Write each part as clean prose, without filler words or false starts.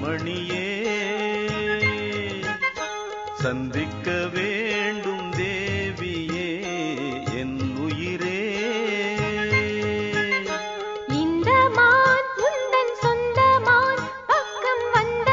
கண்மணியே சந்திக்க வேண்டும் தேவியே என் உயிரே. இந்த மான் உந்தன் சொந்த மான் பக்கம் வந்த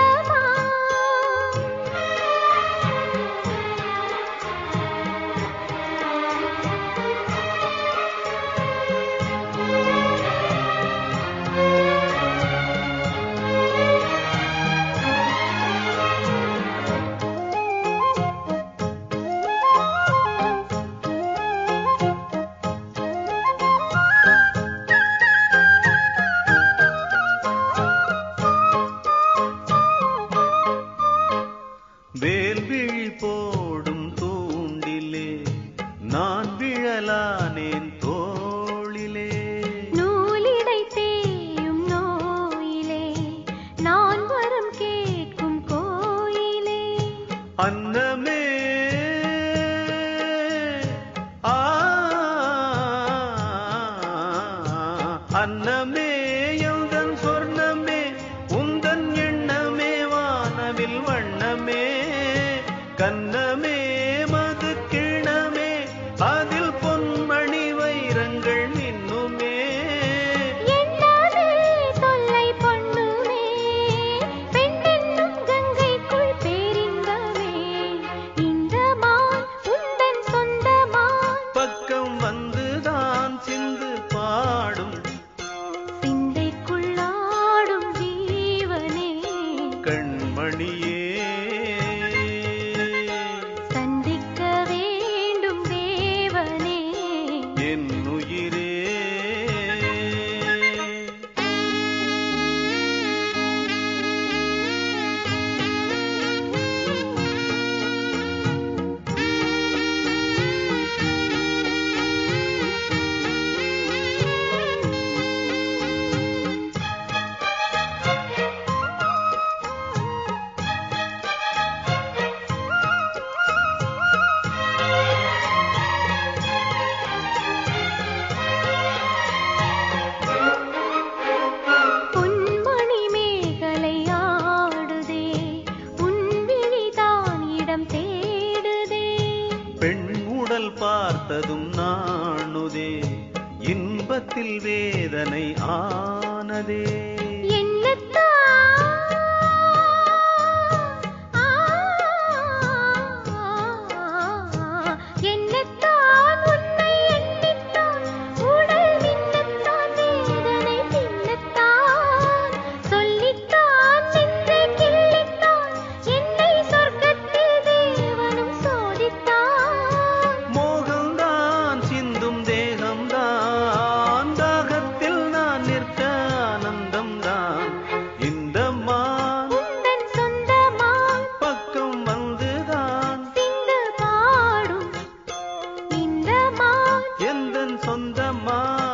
வேல்விழி போடும் தூண்டிலே நான் விழலானேன் தோளிலே. நூலிடை தேயும் நோயிலே நான் வரம் கேட்கும் கோயிலே. அன்னமே அன்னமே எந்தன் சொர்ணமே உந்தன் எண்ணமே வானவில் வண்ணமே. கண்ணமே மது கிணமே அதில் பொன்மணி வைரங்கள் மின்னுமே. என்னாலே தொல்லை பொண்ணுமே பெண்ணென்னும் கங்கைக்குள் பேரின்பமே. இந்த மான் உந்தன் சொந்த மான் பக்கம் வந்துதான் சிந்து பாடும் சிந்தைக்குள்ளாடும் ஜீவனே. கண்மணியே சந்திக்க வேண்டும் தேவனே என் உயிரே. பொன்மணி மேகலை ஆடுதே உன் விழிதான் இடம் தேடுதே. பெண் உடல் பார்த்ததும் நாணுதே இன்பத்தில் வேதனை ஆனதே. என்னத்தான் உன்னை எண்ணித்தான் உடல் மின்னத்தான் வேதனை பின்னத்தான் சொல்லித்தான் நின்றே கிள்ளித்தான் என்னை சொர்க்கத்தில் தேவனும் சோதித்தான். மோகம்தான் சிந்தும் தேகம்தான் தாகத்தில் நான் நிற்க ஆனந்தம்தான். இந்த மான் உந்தன் சொந்த மான் பக்கம் வந்துதான் சிந்து பாடும் இந்த மான் எந்தன் சொந்த மான்.